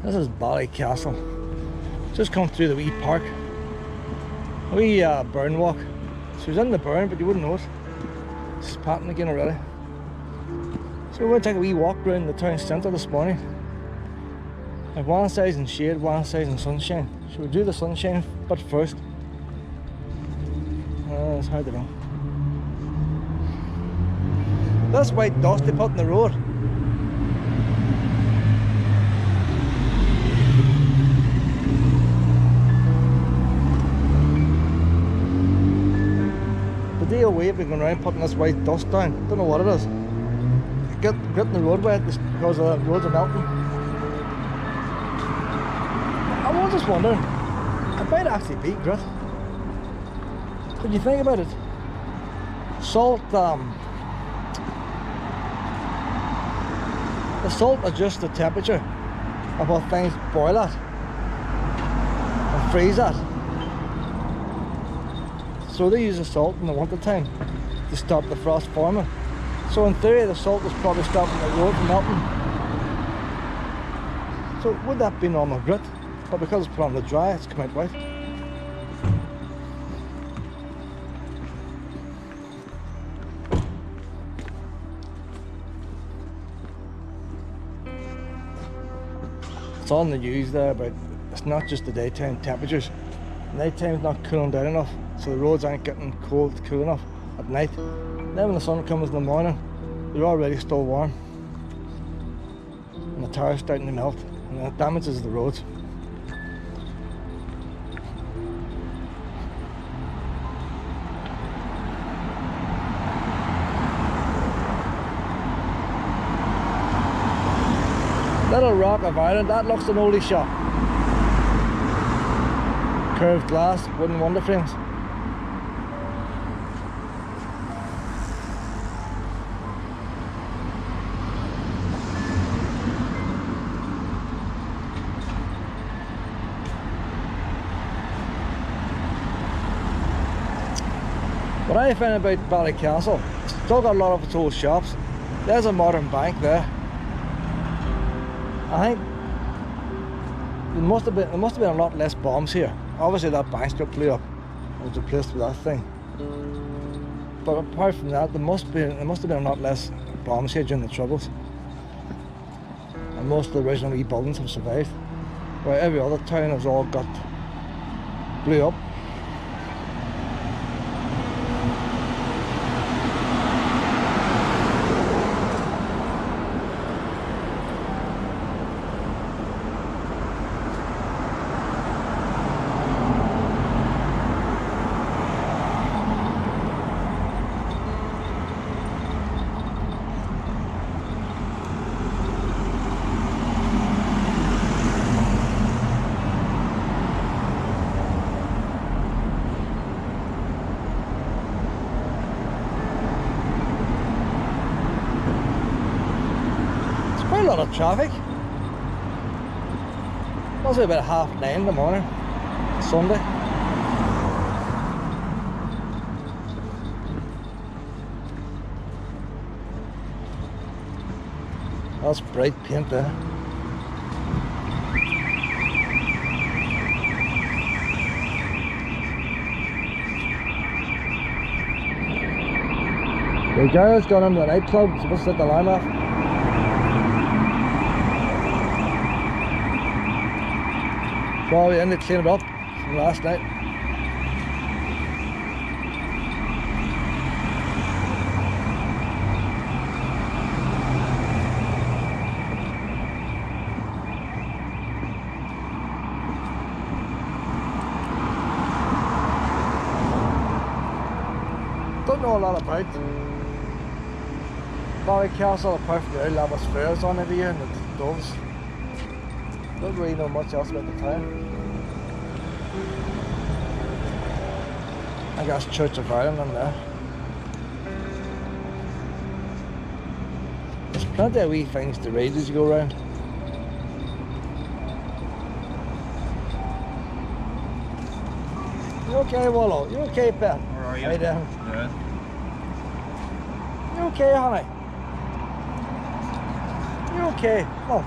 This is Ballycastle. Just come through the wee park. A wee burn walk. She was in the burn, but you wouldn't know it. She's patting again already. So we're going to take a wee walk around the town centre this morning. Like one side's in shade, one side's in sunshine. Should we do the sunshine bit first? It's hard to know. This white dust they put in the road. The DOA have been going around putting this white dust down. Don't know what it is. Getting the road wet because the roads are melting. I was just wondering, it might actually be grit. When you think about it, salt, the salt adjusts the temperature of what things boil at and freeze at. So they use the salt in the winter time to stop the frost forming. So in theory the salt is probably stopping the road from melting. So would that be normal grit? But because it's put on the dry, it's come out white. It's on the news there about it's not just the daytime temperatures. Nighttime's not cooling down enough, so the roads aren't getting cool enough at night. Then when the sun comes in the morning, they're already still warm. And the tires starting to melt, and that damages the roads. Little Rock of Ireland, that looks an oldie shop. Curved glass, wooden wonder frames. What I find about Ballycastle, it's still got a lot of its old shops. There's a modern bank there. I think there must have been a lot less bombs here. Obviously that bank got blew up and was replaced with that thing. But apart from that, there must have been a lot less bombs here during the Troubles. And most of the original wee buildings have survived. Where every other town has all got blew up. A lot of traffic. Must be about 9:30 in the morning, Sunday. That's bright paint there. The girl's gone into the nightclub, supposed to set the alarm off. Probably in to clean it up from last night. Don't know a lot about Ballycastle apart from the Lavis fairs on every year and the doves. Don't really know much else about the town. I guess Church of Ireland in there. There's plenty of wee things to read as you go around. You okay, Willow? You okay, Ben? Where are you? How you doing? Good. You okay, honey? You okay? Oh.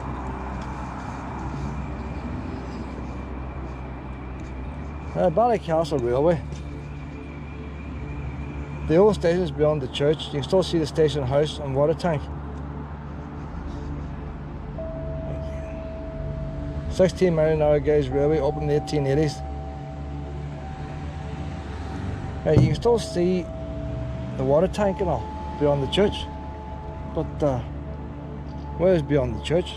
Ballycastle Railway. The old station is beyond the church. You can still see the station house and water tank. 16 million-hour gauge railway opened in the 1880s. Right, you can still see the water tank and all beyond the church. But where is beyond the church?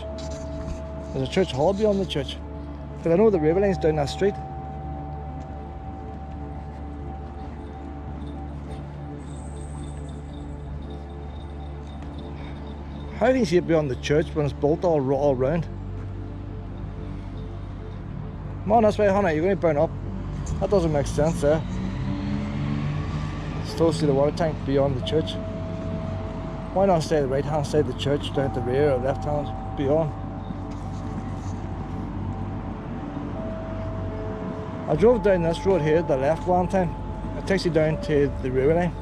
There's a church hall beyond the church. Because I know the railway line's down that street. How do you see it beyond the church when it's built all round? Come on, this way, honey, you're going to burn up. That doesn't make sense there. Still see the water tank beyond the church. Why not stay the right hand side of the church, down at the rear, or left hand beyond? I drove down this road here, the left one time. It takes you down to the railway line.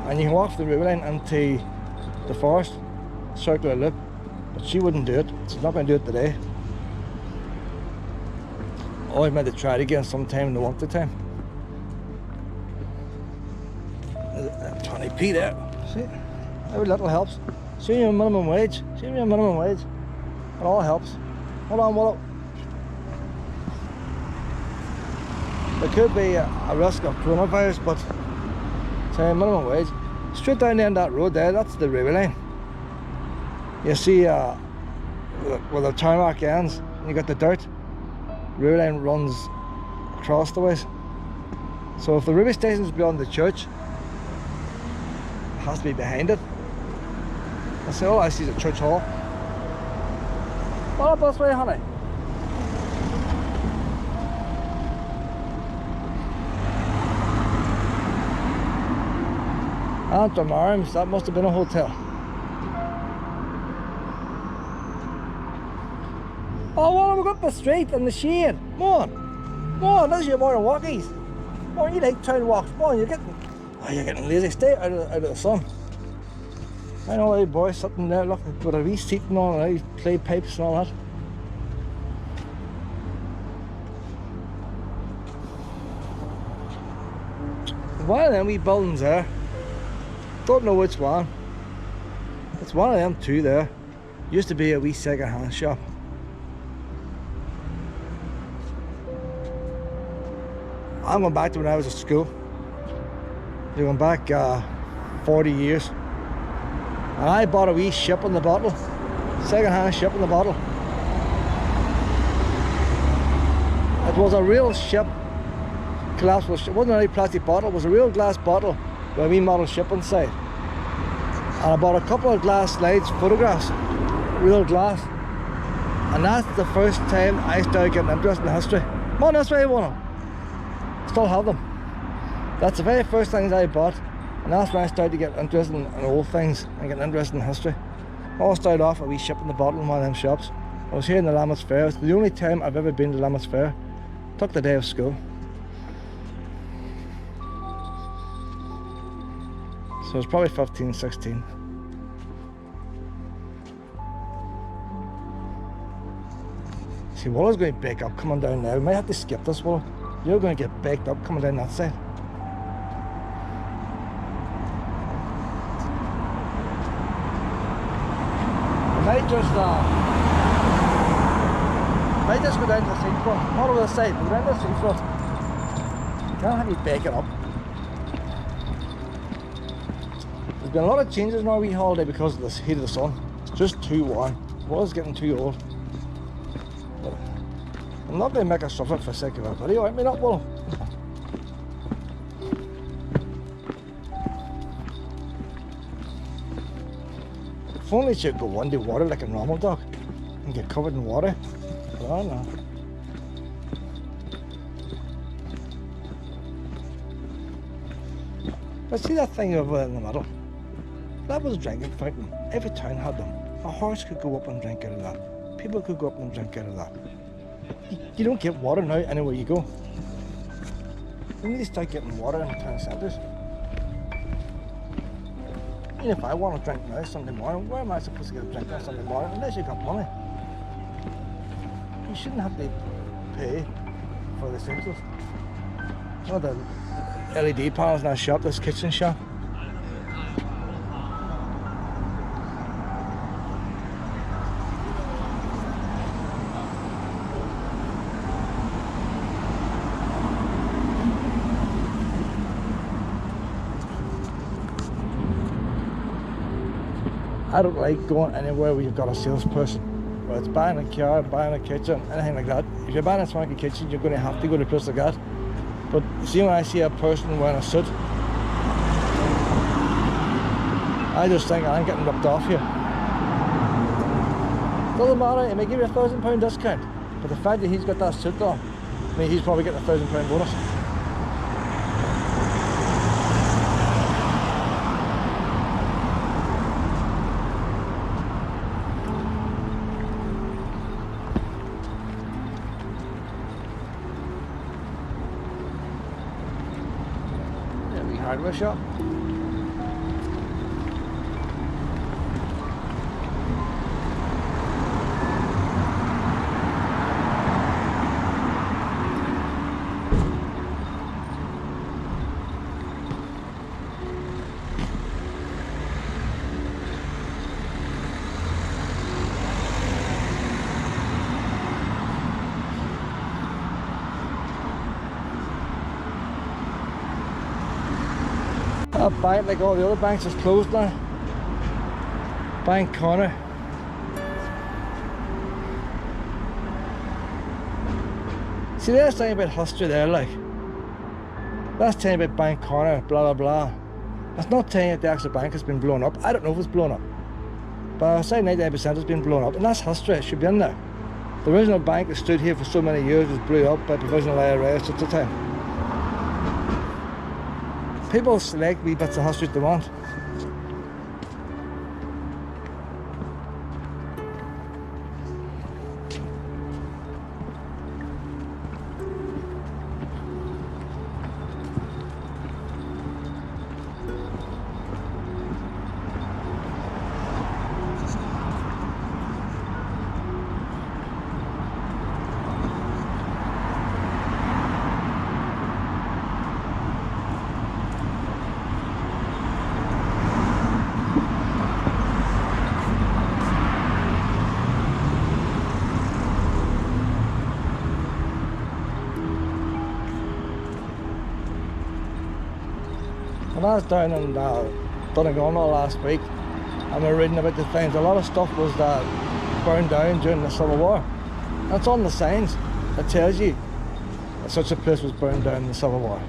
And you can walk from the railway line into the forest, circular loop. But she wouldn't do it. She's not going to do it today. Oh, I meant to try it again sometime in the winter time. 20p there. See? Every little helps. See your minimum wage. See your minimum wage. It all helps. Hold on, Willow. There could be a risk of coronavirus, but say minimum wage. Straight down the end of that road there, that's the railway line. You see where the tarmac ends, and you got the dirt. The railway line runs across the ways. So if the railway station is beyond the church, it has to be behind it. I say all I see is a church hall. What up this way, honey? Antrim Arms, that must have been a hotel. Oh, well, we've got the street and the shade. Come on. Come on, this is your morning walkies. Come on, you like town walks. Come on, you're getting lazy. Stay out of the sun. I know a boy sitting there looking with a wee seat and all, and play pipes and all that. One of them wee buildings there. Don't know which one. It's one of them two there. Used to be a wee second-hand shop. I'm going back to when I was at school. You're going back 40 years. And I bought a wee ship in the bottle. Second-hand ship in the bottle. It was a real ship. Collapsible ship. It wasn't any plastic bottle. It was a real glass bottle with a wee model ship inside. And I bought a couple of glass slides, photographs, real glass. And that's the first time I started getting interested in history. Come on, this way, one. Still have them. That's the very first things I bought, and that's when I started to get interested in old things and getting interested in history. I all started off a wee ship in the bottle in one of them shops. I was here in the Lammas Fair. It's the only time I've ever been to the Lammas Fair. Took the day of school. So it's probably 15, 16. See, Willow's going to bake up coming down now. We might have to skip this, Willow. You're going to get baked up coming down that side. I might just go down to the seafront. Not over the side, but down to the seafront. Can't have you baking up. There's been a lot of changes in our wee holiday because of the heat of the sun. It's just too warm. Willow's getting too old. But I'm not going to make her suffer for the sake of her video, aren't we not, Willow? If only she'd go under water like a normal dog and get covered in water. But I don't know. But see that thing over in the middle? That was a drinking fountain. Every town had them. A horse could go up and drink out of that. People could go up and drink out of that. You don't get water now anywhere you go. We need to start getting water in the town centres. Even if I want to drink now Sunday morning, where am I supposed to get a drink on Sunday morning unless you got money? You shouldn't have to pay for the essentials. Oh, the LED panels in our shop, this kitchen shop. I don't like going anywhere where you've got a salesperson. Whether it's buying a car, buying a kitchen, anything like that. If you're buying a swanky kitchen, you're going to have to go to a place like that. But see, when I see a person wearing a suit, I just think I'm getting ripped off here. Doesn't matter, he may give you £1,000 discount, but the fact that he's got that suit on, I mean, he's probably getting a £1,000 bonus. Hardware shop. That bank, like all the other banks, is closed now. Bank corner. See, that's saying about history there, like. That's telling about bank corner, blah blah blah. That's not telling that the actual bank has been blown up. I don't know if it's blown up, but I say 99% has been blown up, and that's history. It should be in there. The original bank that stood here for so many years was blew up by provisional IRS at the time. People select wee bits of history they want. When I was down in Donegal last week, and we were reading about the things, a lot of stuff was burned down during the Civil War. That's on the signs. It tells you that such a place was burned down in the Civil War.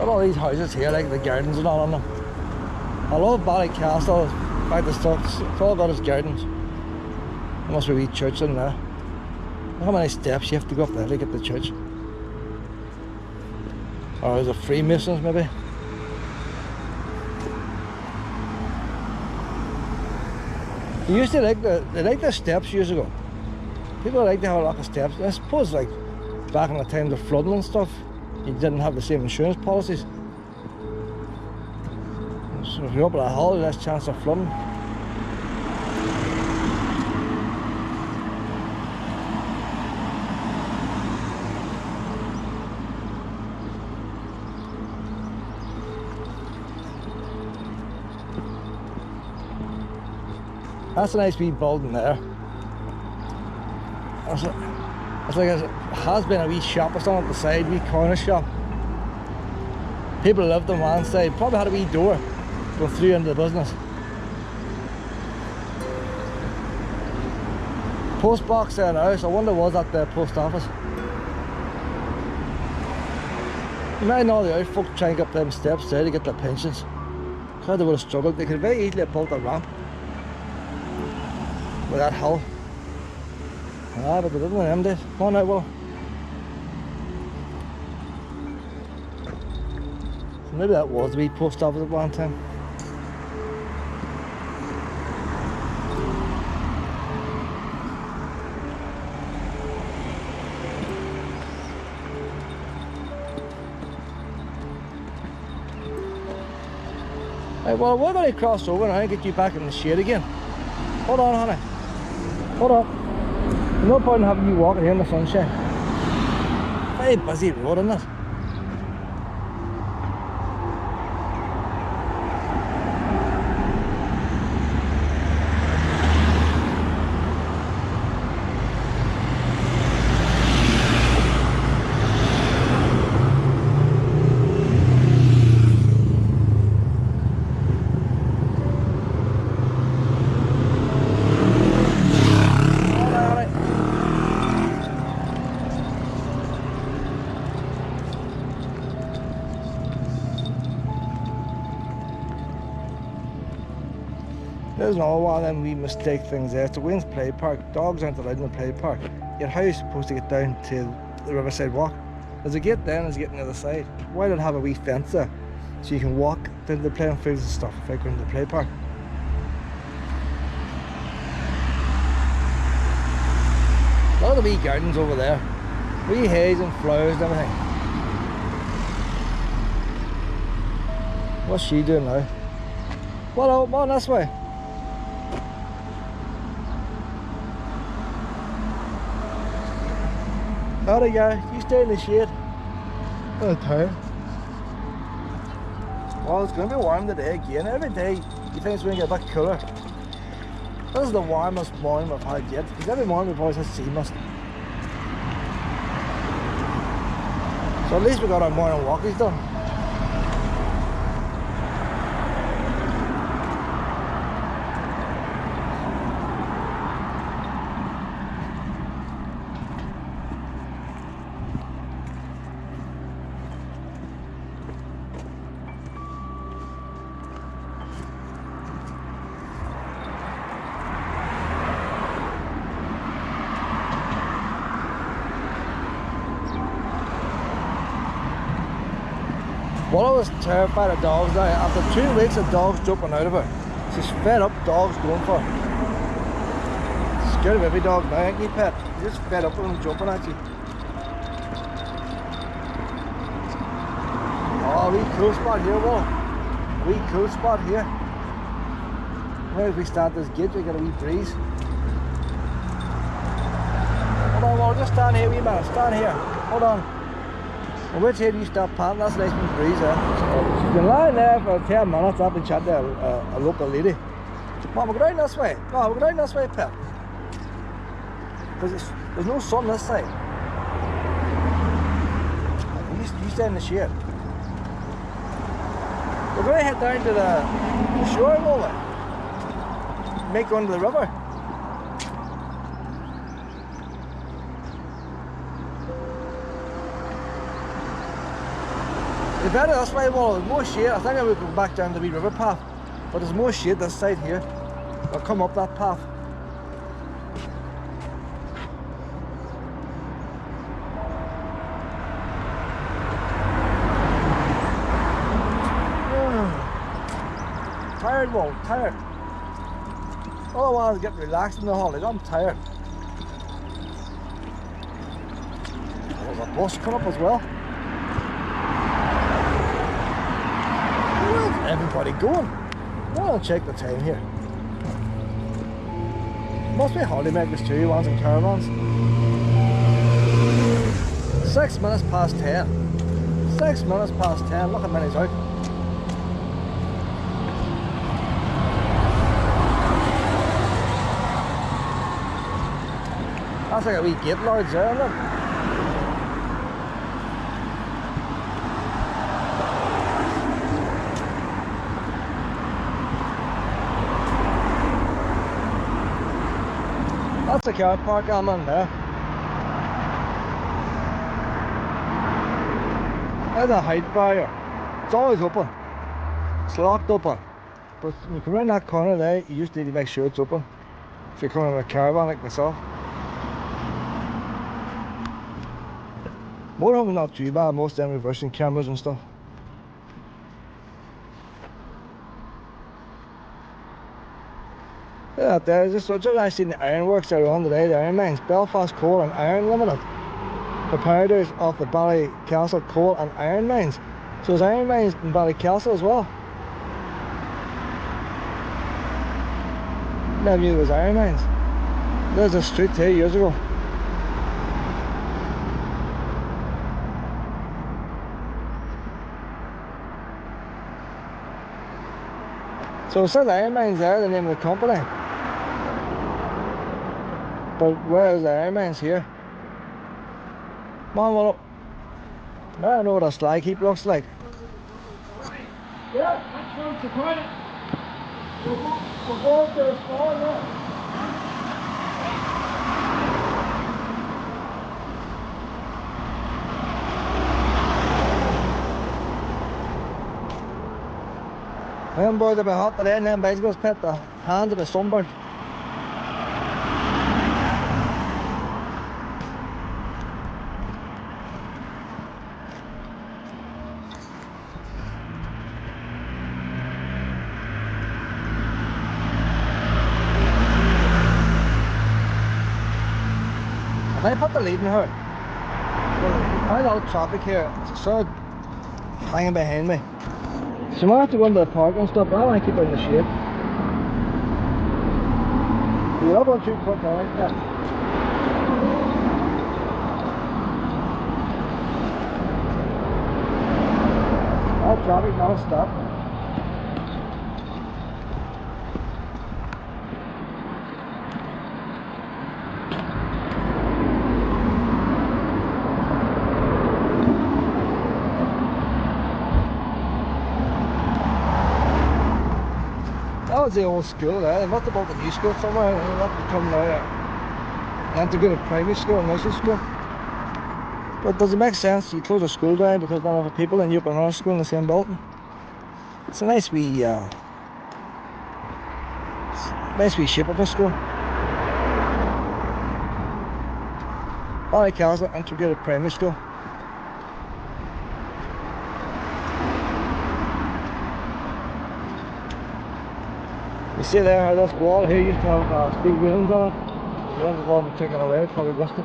All these houses here, like the gardens and all on them. I love Ballycastle. In fact, it's all got its gardens. There must be a wee church in there. Look how many steps you have to go up there to get to the church. Or is it Freemasons maybe? They used to like the steps years ago. People like to have a lot of steps. I suppose like back in the time of flooding and stuff, you didn't have the same insurance policies. So if you're up at a hill, there's less chance of flooding. That's a nice wee building there. It's like it has been a wee shop or something at the side, wee corner shop. People lived on one side, probably had a wee door going through into the business. Post box there now, so I wonder was that the post office. Imagine all the out folk trying to get up them steps there to get their pensions. God, they would have struggled. They could very easily have built a ramp with that hill. Ah, but they didn't them days. Come on now, Willow. Maybe that was the wee post office at one time. Right, well, we're going to cross over now and get you back in the shade again. Hold on, honey. Hold on. No point in having you walking here in the sunshine. Very busy road, isn't it? There's another one of them we mistake things there. It's a Wayne's play park. Dogs aren't allowed in the play park. Yet how are you supposed to get down to the Riverside Walk? There's a gate there and there's a gate on the other side. Why not have a wee fence there so you can walk down to the playing fields and stuff if I go into the play park? A lot of the wee gardens over there. Wee haze and flowers and everything. What's she doing now? Willow, come on this way. There you go, you stay in the shade. Oh, tired. Well, it's going to be warm today again. Every day you think it's going to get a bit cooler. This is the warmest morning we've had yet, because every morning we've always had sea mist. So at least we got our morning walkies done. Willow was terrified of dogs now. After 2 weeks of dogs jumping out of her, she's fed up dogs going for her. She's scared of every dog now, ain't you, pet? You're just fed up with them jumping at you. Oh, a wee cool spot here, Willow. A wee cool spot here. Maybe if we start this gate, we get a wee breeze. Hold on, Willow, just stand here, wee man. Stand here. Hold on. Well, which here do you start panting? That's a nice wee breeze there. She's been lying there for 10 minutes. I've been chatting to a local lady. Mom, we'll go down this way. No, we'll go down this way, pet. Because there's no sun this side. You stay in the shade. We're going to head down to the shore, won't we? Make going to the river. It's better this way, well, there's more shade. I think I would go back down the wee river path, but there's more shade this side here. I'll come up that path. Tired, well, tired. All I want is get relaxed in the holidays. I'm tired. There's a bus coming up as well. Everybody going. I'll check the time here. Must be holidaymakers too, ones in caravans. 6 minutes past 10. 6 minutes past 10. Look how many's out. That's like a wee gate lodge there, isn't it? That's a car park I'm in there. There's a height barrier. It's always open. It's locked open. But when you come around that corner there, you just need to make sure it's open. If you're coming with a caravan like myself. Motorhome's not too bad, most of them reversing cameras and stuff. out there. Just I seen the ironworks that are on today, the iron mines, Belfast Coal and Iron Limited, proprietors of the Ballycastle Coal and Iron Mines. So there's iron mines in Ballycastle as well. Never knew there was iron mines. There's a street here years ago. So it says iron mines there, the name of the company. But where is the iron mines here? Come on, Willow. Now I know what a slag heap looks like. Yeah, that's one to point it. We'll go up to the store now. Them boys will be hot today, and them bicycles put the hands of the sunburn. If I put the lead in her, well, quite a lot of traffic here. It's sort of hanging behind me. So I might have to go into the park and stuff, but I want to keep her in the shade. You're up on too quick now, like that. That traffic non-stop. That was the old school there. They must have built a new school somewhere. They must have come now. Antrim primary school and nursery school. But does it make sense? You close a school down because not enough people and you open another school in the same building. It's a nice wee shape of a school. Ballycastle Integrated Primary School. You see there how this wall here used to have big wheels on it. The ones have all been taken away, it's probably rusted.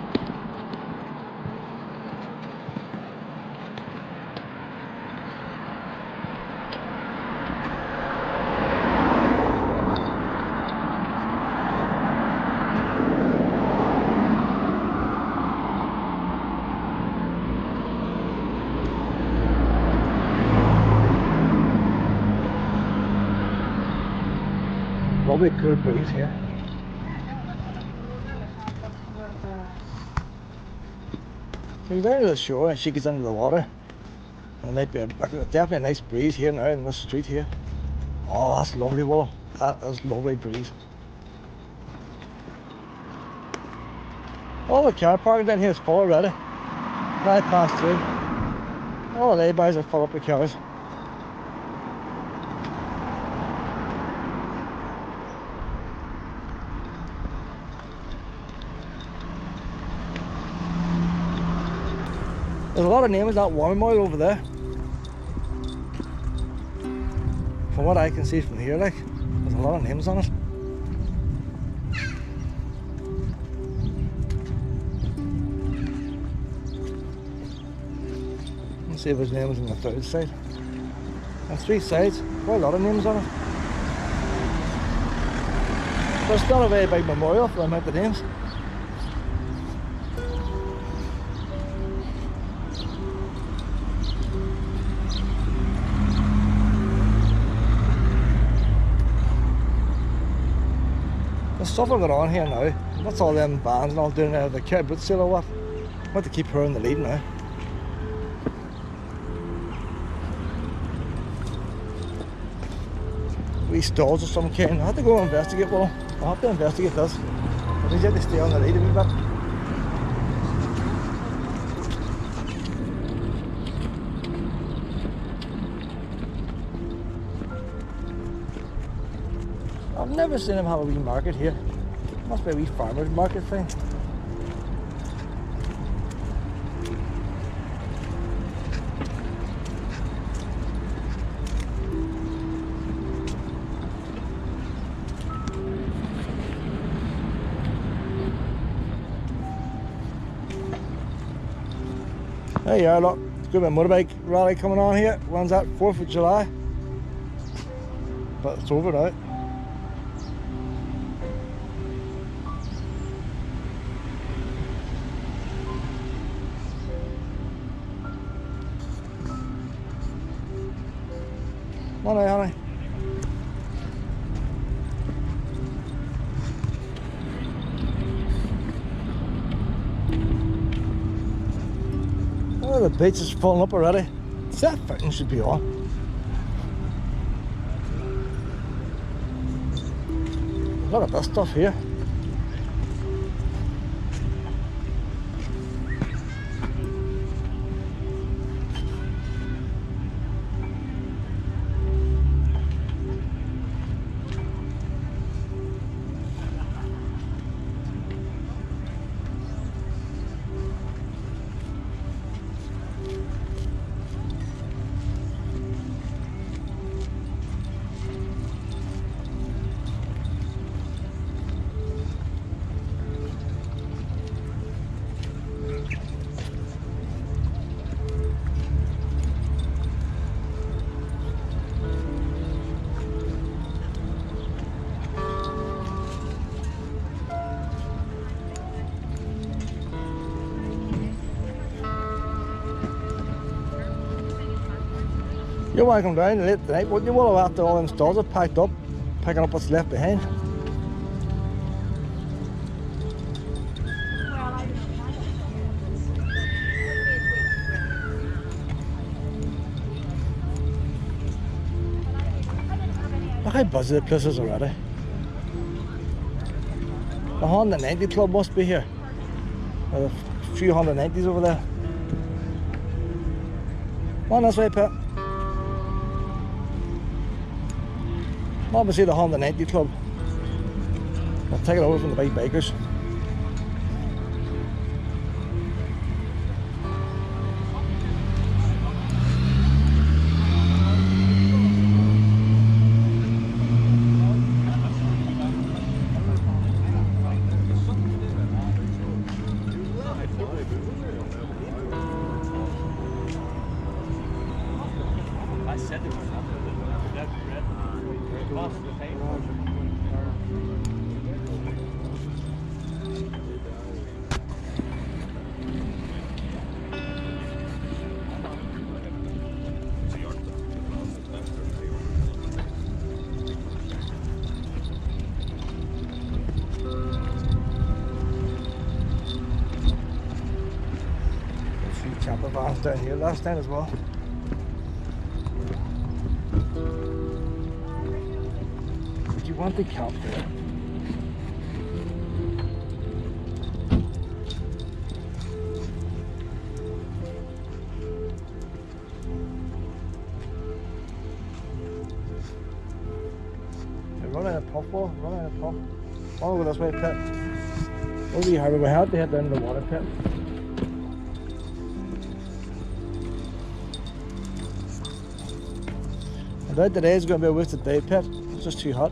Probably a good breeze here. She's down to the shore and she gets into the water. And there might be definitely a nice breeze here now in this street here. Oh, that's lovely, Willow. That is lovely breeze. All the car parking down here is full already. Right past through. All the laybys are full up with cars. There's a lot of names that war memorial over there. From what I can see from here, like, there's a lot of names on it. Let's see if there's names on the third side. On three sides, quite a lot of names on it. But it's not a very big memorial for the amount of names. There's stuff going on here now. What's all them bands and all doing there? The kid boot sale or what? I want to keep her in the lead now. Wee stalls of some kind. I have to go investigate, well, I'll have to investigate this. I think you have to stay on the lead a wee bit. I've never seen him have a wee market here. Must be a wee farmer's market thing. There you are, look. It's got a motorbike rally coming on here. When's that? 4th of July. But it's over now. Come on now, honey. Oh, the beach is filling up already. That fitting should be on. Look at this stuff here. You want to come down late tonight, wouldn't you, Willow, after all them stores are packed up, picking up what's left behind? Look how busy the place is already. The 190 club must be here. There's a few 190s over there. Come on this way, Pet. Obviously the 190 club. I'll take it over from the bike bikers. Camper vans down here last time as well. Would you want the camp there? Running a puff, Will, running a puff. I'll go this way, Pit. It'll be harder. We have to head down to the water pit. I doubt today's going to be a wasted day, Pit. It's just too hot.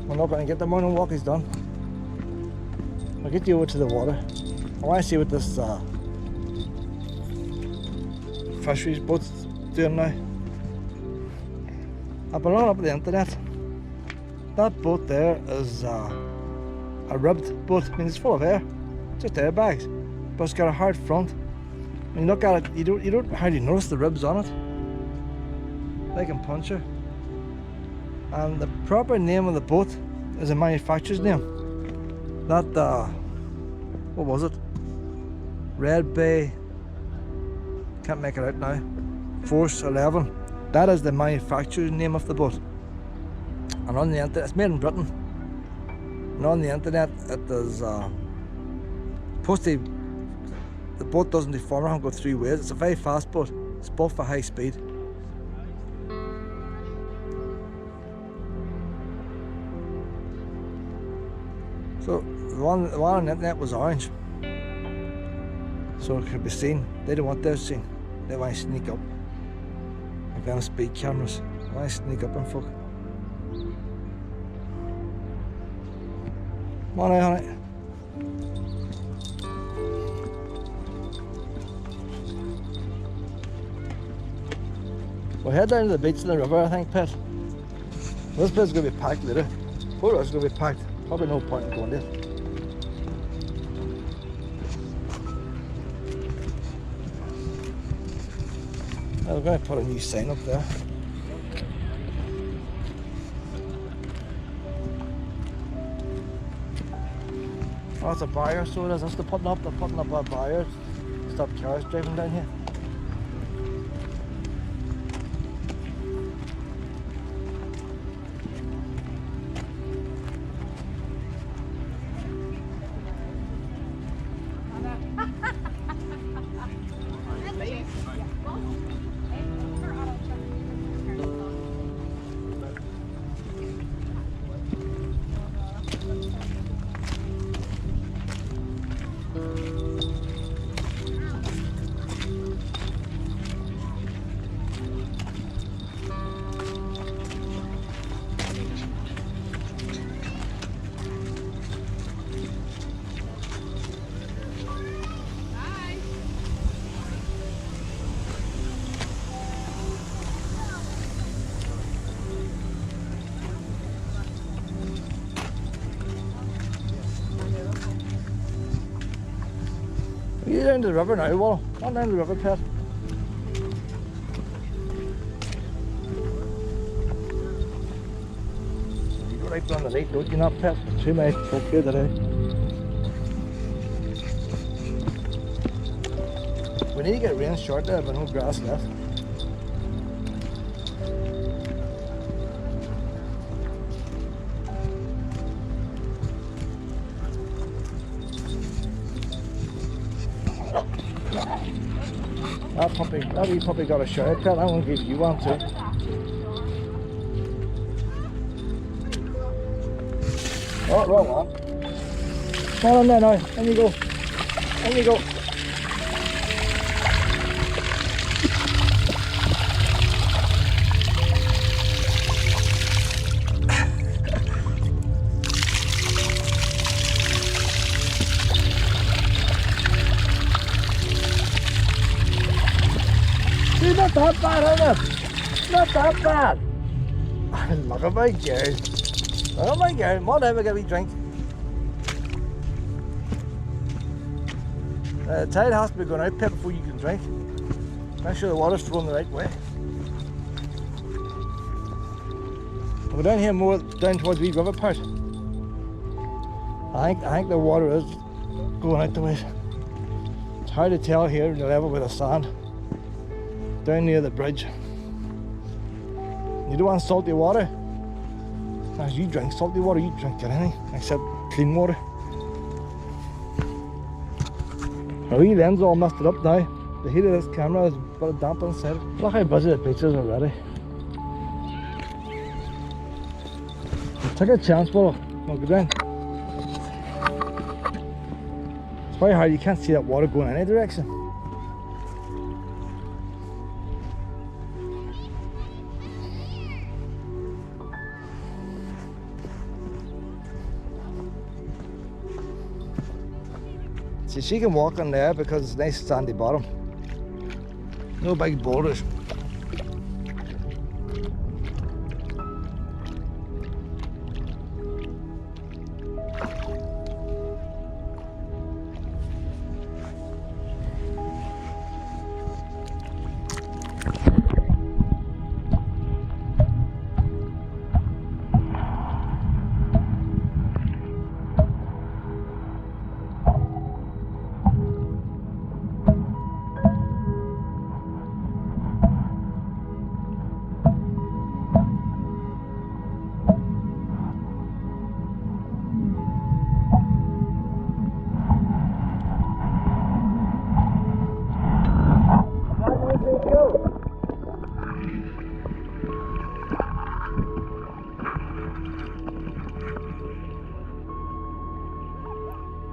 We're not going to get the morning walk is done. I'll get you over to the water. I want to see what this fisheries boat's doing now. I've been looking up at the internet. That boat there is a ribbed boat. I mean, it's full of air, just airbags, but it's got a hard front. When you look at it, you don't hardly notice the ribs on it. They can punch her. And the proper name of the boat is a manufacturer's name. That what was it? Red Bay. Can't make it out now. Force 11. That is the manufacturer's name of the boat. And on the internet, it's made in Britain. And on the internet, it is posted. The boat doesn't deform and go 3 ways. It's a very fast boat. It's built for high speed. So the one on the internet was orange, so it could be seen. They don't want theirs seen. They want to sneak up. Like them speed cameras. They want to sneak up and fuck. Come on now, honey. We'll head down to the beach and the river, I think, Pet. This place is going to be packed later. Poor is going to be packed. Probably no point in going there. We're going to put a new sign up there. Oh, it's a barrier, so it is. They're putting up a barrier. Stop cars driving down here. You're down to the river now, Willow. Not down to the river, Pet. You go right down the lake, don't you not, Pet? Too many folk here today. We need to get rain short there, but no grass left. That wee puppy got a shower, Pet. I'm going to give you one too. Oh, wrong one. Come on there now. In you go. In you go. Not that bad, is it? Not that bad. Look at my girl. Look at my girl. What have I got a wee drink? The tide has to be going out, Pet, before you can drink. Make sure the water's flowing the right way. We're down here more down towards the wee river part. I think the water is going out the way. It's hard to tell here in the level with the sand. Down near the bridge. You don't want salty water. As you drink salty water, you drink anything except clean water. Our wee lens all messed it up now. The heat of this camera is a bit damp inside. Look how busy the beach is already. Take a chance, Willow. We'll go down. It's very hard, you can't see that water going in any direction. See, she can walk on there because it's a nice sandy bottom. No big boulders.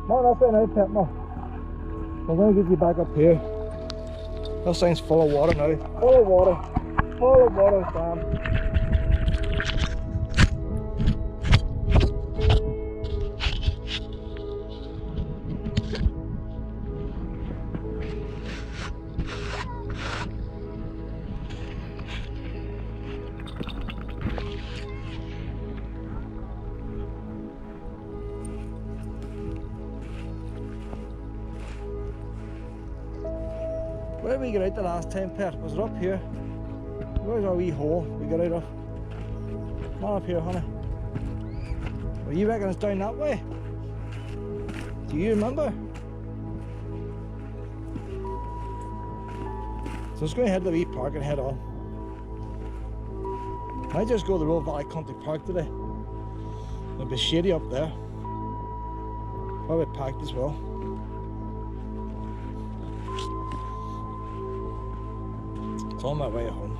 No, that's very nice, Pet. No. I'm going to get you back up here. This thing's full of water now. Full of water. Full of water, Sam. Where did we get out the last time, Pet? Was it up here? Where's our wee hole we got out of? Not up here, honey. Well, you reckon it's down that way? Do you remember? So it's going to head to the wee park and head on. I just go to the Royal Valley Country Park today. It'll be shady up there. Probably packed as well. It's on my way home.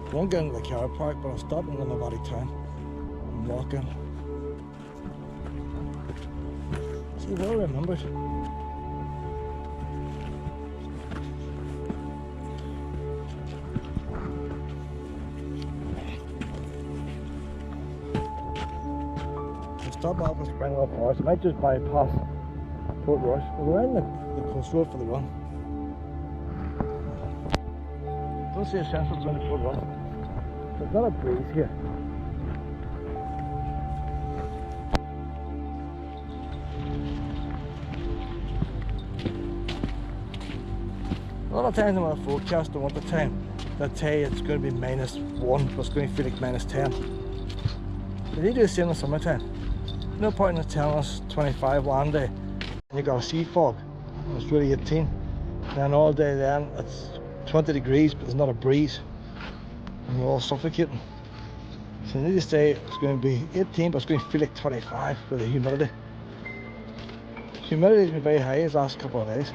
I won't get into the car park, but I'll stop in my body town and walk in. See, well remembered. Stop off at Springwell Forest. I might just bypass Port Rush. We're in the coast road for the run. Don't see a central going to Port Rush. There's not a breeze here. A lot of times when I forecast the winter time, they'll tell you it's going to be -1, but it's going to feel like -10. They do the same in the summertime. No point in telling us 25 one day and you got a sea fog and it's really 18, and then all day then it's 20 degrees but there's not a breeze and we're all suffocating. So you need to say it's going to be 18 but it's going to feel like 25 with the humidity. Humidity has been very high these last couple of days.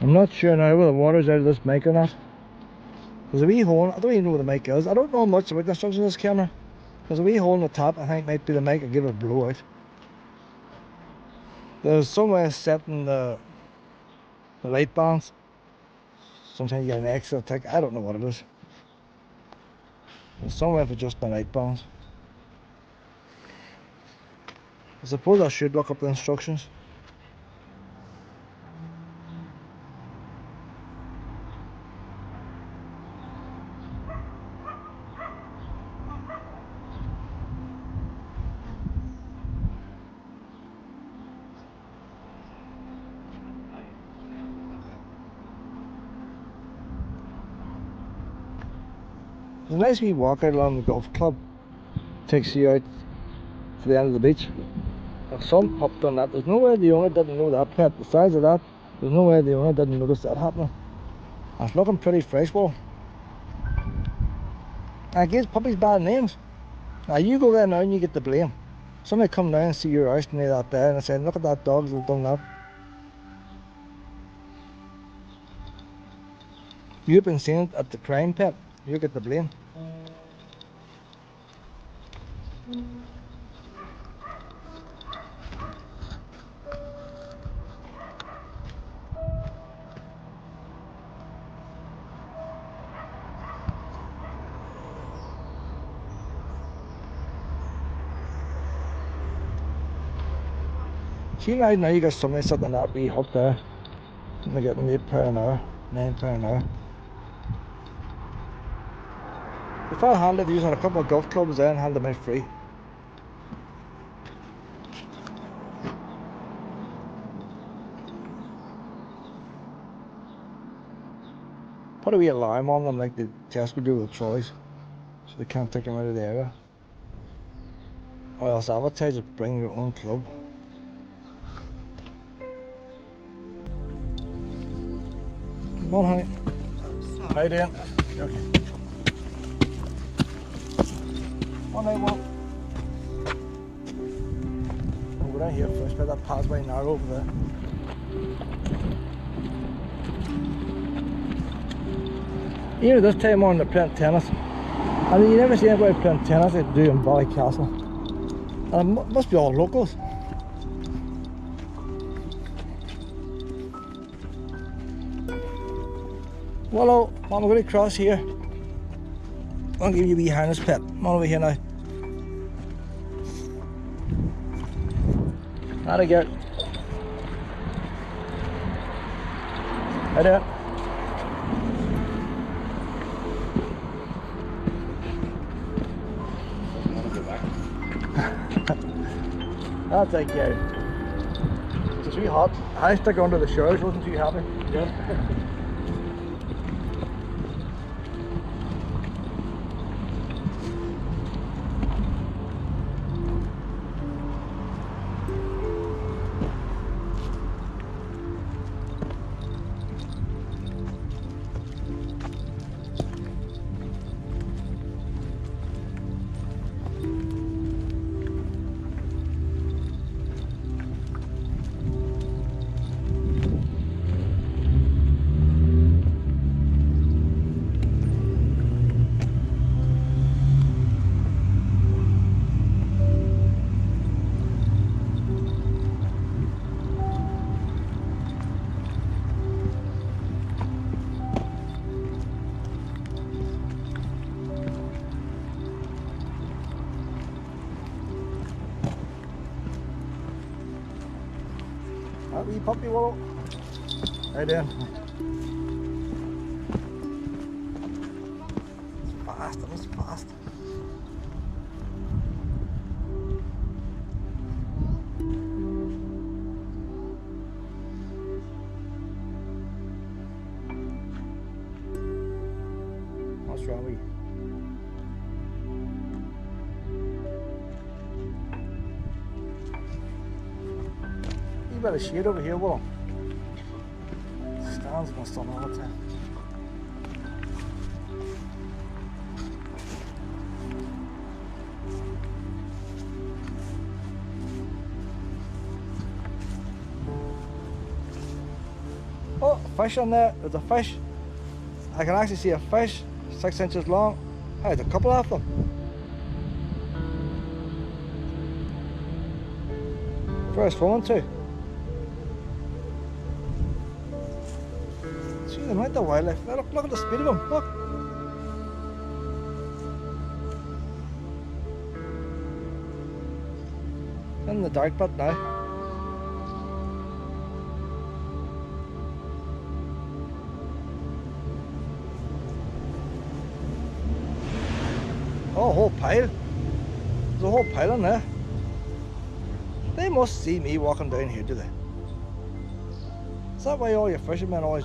I'm not sure now whether the water's out of this mic or not. There's a wee hole, I don't even know where the mic is. I don't know much about the instructions of this camera. There's a wee hole in the top, I think might be the mic. I'll give it a blow out. There's some way of setting the light balance. Sometimes you get an extra tick, I don't know what it is. There's some way of adjusting the light balance. I suppose I should look up the instructions. There's a nice wee walk out along the golf club. Takes you out to the end of the beach. There's some hopped on that. There's no way the owner didn't know that, Pet. Besides of that, there's no way the owner didn't notice that happening. It's looking pretty fresh, Willow. I give puppies bad names. Now you go there now and you get the blame. Somebody come down and see your house near that there and say, look at that dog that's done that. You've been seeing it at the crime, Pet. You get the blame. See now you got somebody sitting on that wee hut there. And they're getting £8 an hour, £9 an hour. If I hand it using a couple of golf clubs there and hand them out free. Put a wee alarm on them like the Tesco do with the trolleys, so they can't take them out of the area. Or else advertise it, bring your own club. Come on, honey. How you doing? Okay. One night walk. We'll go down here first, but that pathway narrow over there. Even this time on, they're playing tennis. I mean, you never see anybody playing tennis like they do in Ballycastle. And it must be all locals. Willow, Mom, we're going to cross here. I'll give you a wee harness, Pet. Come on over here now. How'd I get? How do That's like, it's too hot. I stuck under the showers, wasn't too happy. Yeah. That wee puppy, Willow. How you doing? It's fast, it's fast. What's wrong with you? You better shade over here, Willow. Stands in the sun all the time. Oh, fish on there. There's a fish. I can actually see a fish 6 inches long. Hey, there's a couple of them. First one too. See the amount of wildlife. Look at the speed of them. Look. In the dark bit now. Oh, a whole pile. There's a whole pile in there. They must see me walking down here, do they? Is that why all your fishermen always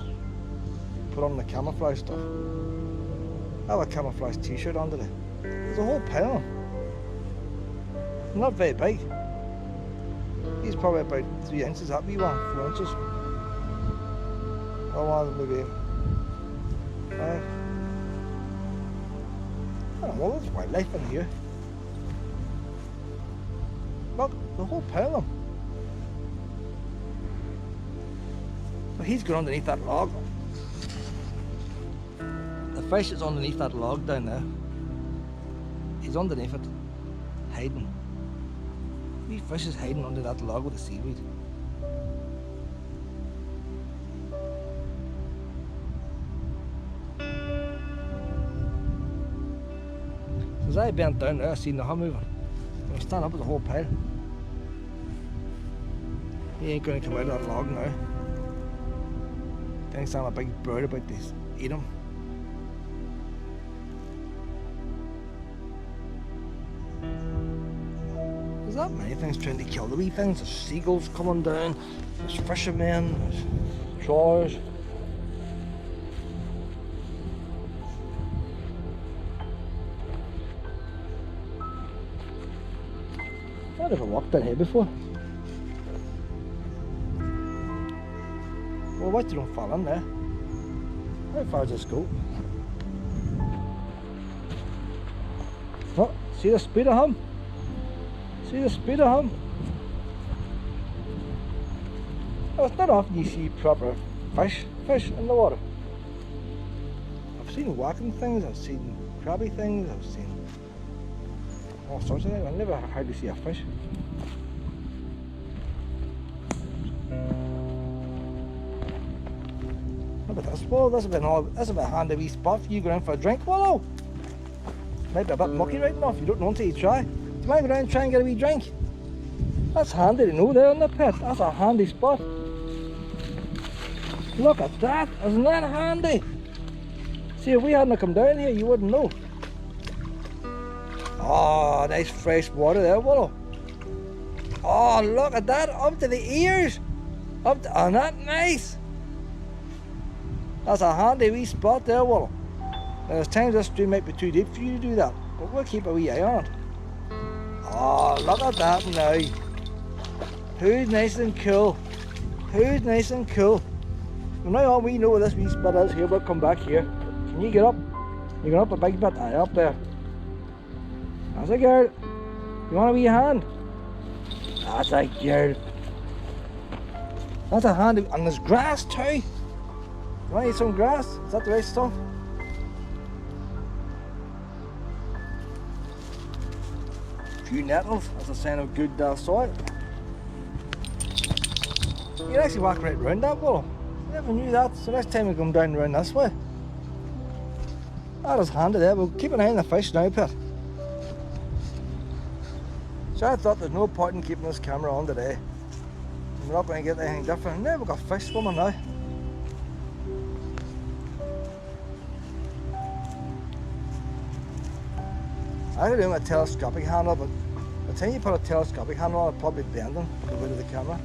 put on the camouflage stuff? I have a camouflage t-shirt on today. There's a whole pile. Not very big. He's probably about 3 inches, that wee one, 4 inches. Oh, well, maybe 5. I don't know, there's wildlife in here. Look, the whole pile of them. But he's gone underneath that log. The fish is underneath that log down there. He's underneath it, hiding. The fish is hiding under that log with the seaweed. So as I bent down there, I seen nothing moving. I'm standing up with the whole pile. He ain't going to come out of that log now. Thinks I'm a big bird about to eat him. There's that many things trying to kill the wee things. There's seagulls coming down, there's fishermen, there's trawlers. I've never walked down here before. Well, watch you don't fall in there. How far does this go? Oh, see the speed of him? See the speed of him? Oh, it's not often you see proper fish in the water. I've seen whacking things, I've seen crabby things, I've seen all sorts of things. I never hardly see a fish. Look at this, Willow. This has been a handy wee spot for you going in for a drink, Willow. Might be a bit mucky right now if you don't know until you try. Do you mind go down and try and get a wee drink? That's handy to know there in the pit. That's a handy spot. Look at that, isn't that handy? See, if we hadn't come down here, you wouldn't know. Oh, nice fresh water there, Willow. Oh, look at that, up to the ears. Up to, oh, that nice. That's a handy wee spot there, Willow. Now, there's times this stream might be too deep for you to do that, but we'll keep a wee eye on it. Oh, look at that now. Who's nice and cool? Who's nice and cool? From now on, we know where this wee spot is here. We'll come back here. Can you get up? You get up a big bit? Aye, up there. That's a girl. You want a wee hand? That's a girl. That's a handy, and there's grass too. You want to eat some grass? Is that the right stuff? A few nettles, that's a sign of good soil. You can actually walk right round that, Willow. Never knew that, so next time we come down round this way. That is handy there. We'll keep an eye on the fish now, Pet. So I thought there's no point in keeping this camera on today. We're not going to get anything different. Now we've got fish swimming now. I could do a telescopic handle, but by the time you put a telescopic handle on, it'll probably bend them the weight of the camera.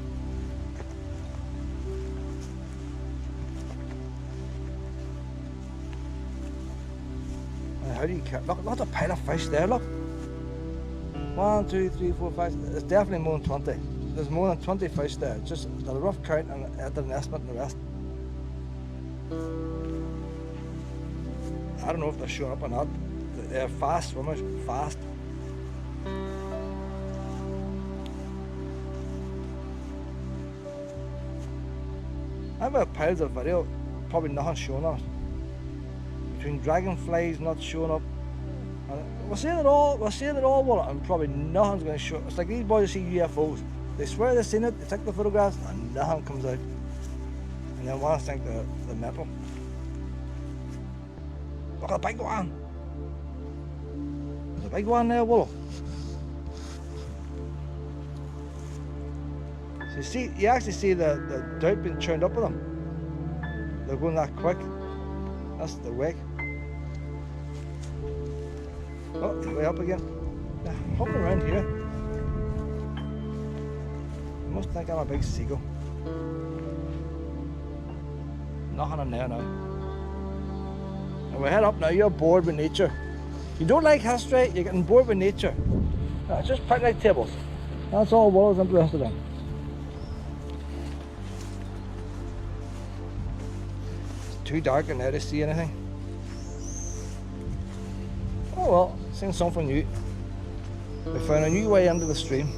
And how do you catch? Look at the pile of fish there, look. 1, 2, 3, 4, 5. It's definitely more than 20. There's more than 20 fish there. It's just a rough count and an estimate and the rest. I don't know if they're showing up or not. They're fast swimmers, fast. I've got piles of video, probably nothing showing up. Between dragonflies not showing up. We're seeing it all, Willow, and probably nothing's going to show. It's like these boys see UFOs. They swear they've seen it, they take the photographs, and nothing comes out. And then one think the metal. Look at the big one. There's a big one there, Willow. So you actually see the dirt being churned up with them. They're going that quick. That's the wake. Oh, way up again. They're hopping around here. You must think I'm a big seagull. Nothing in there now. And we head up now. You're bored with nature. You don't like history, you're getting bored with nature. No, it's just picnic tables. That's all Willow's interested in. It's too dark in there to see anything. Oh well, seen something new. We found a new way into the stream.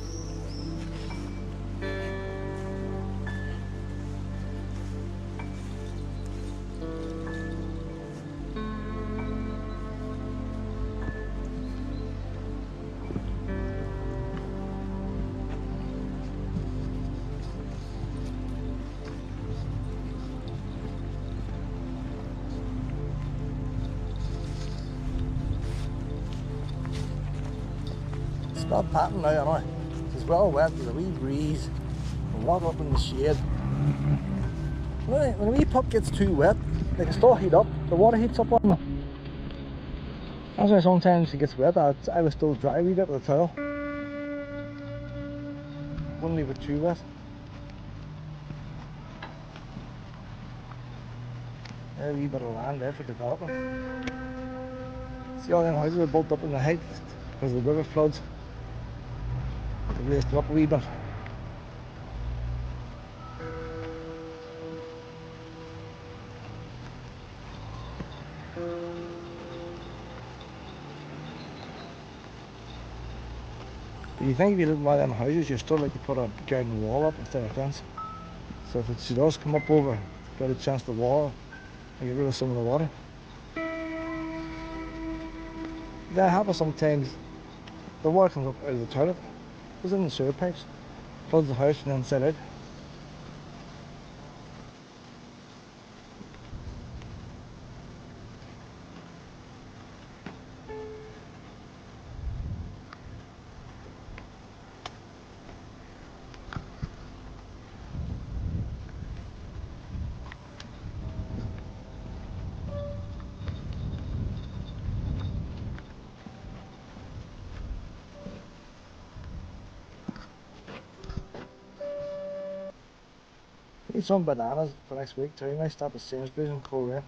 It's not patting now, I know. It's well wet, there's a wee breeze, and water up in the shade. When a wee pup gets too wet, they can still heat up. The water heats up on them. That's why sometimes it gets wet, I would still dry a wee bit with a towel. Wouldn't leave it too wet. There's a wee bit of land there for development. See all them houses are built up in the height because of the river floods. They raised them up a wee bit. But you think if you live in one of them houses, you'd still like to put a garden wall up instead of a fence. So if it does come up over, get a chance to wall and get rid of some of the water. That happens sometimes. The water comes up out of the toilet, goes in the sewer pipes, floods the house from the inside out. Need some bananas for next week too. Nice stop at Sainsbury's in Korea.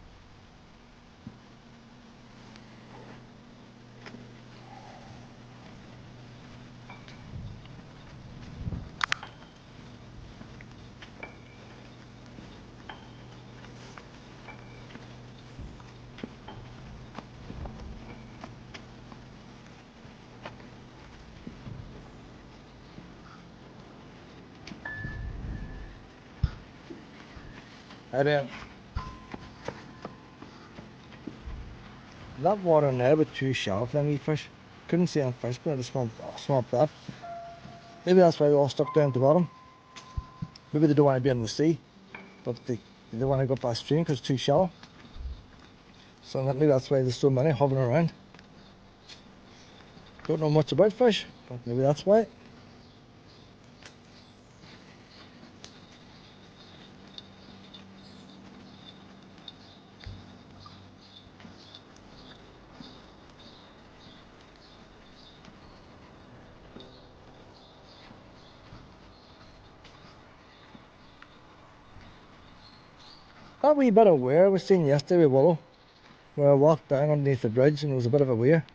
That water in there was too shallow for them wee fish. Couldn't see any fish, but I just swamped that. Maybe that's why they all stuck down at the bottom. Maybe they don't want to be in the sea, but they don't want to go up that stream because it's too shallow. So maybe that's why there's so many hovering around. Don't know much about fish, but maybe that's why. That wee bit of weir I was seeing yesterday with Willow, where I walked down underneath the bridge and there was a bit of a weir.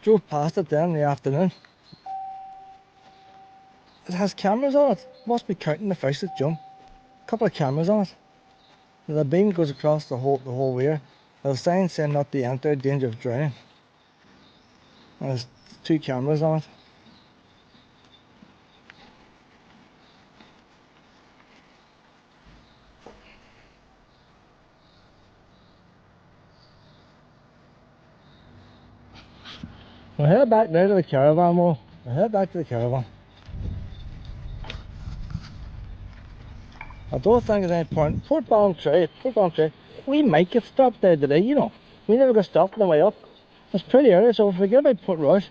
Drove past it then in the afternoon. It has cameras on it. Must be counting the fish that jump. A couple of cameras on it. The beam goes across the whole weir. There's a sign saying not to enter, danger of drowning. And there's 2 cameras on it. We'll head back now to the caravan, we'll head back to the caravan. I don't think there's any point. Port Ballycastle, we might get stopped there today, you know. We never got stopped on the way up. It's pretty early, so forget about Port Rush.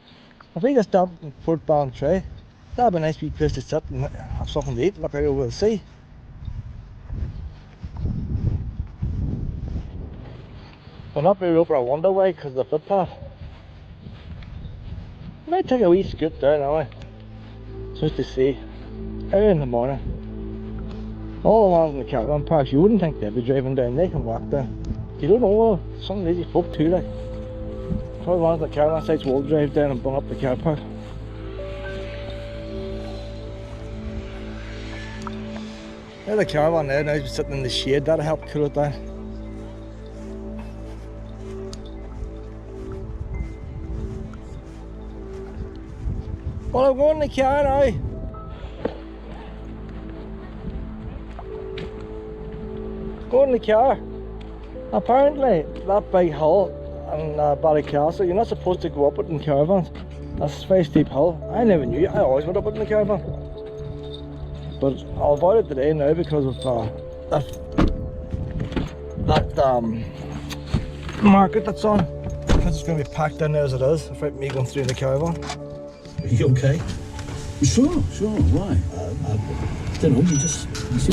If we get stopped in Port Ballycastle, that'd be a nice wee place to sit and have something to eat, look out over the sea. We'll not be over a Wonderway because of the footpath. Might take a wee scoot down anyway, just to see, early in the morning. All the ones in the caravan parks, you wouldn't think they'd be driving down, they can walk down. You don't know, some lazy folk too, like. Probably ones in the caravan sites will drive down and bung up the car park. There's the caravan there, now it's sitting in the shade, that'll help cool it down. Well, I'm going in the car now. Go in the car. Apparently, that big hill in Ballycastle, you're not supposed to go up it in caravans. That's a very steep hill. I never knew. I always went up it in the caravan. But I'll avoid it today now because of that market that's on. It's going to be packed in there as it is, without me going through in the caravan. Are you okay? Sure, why? I don't know, you see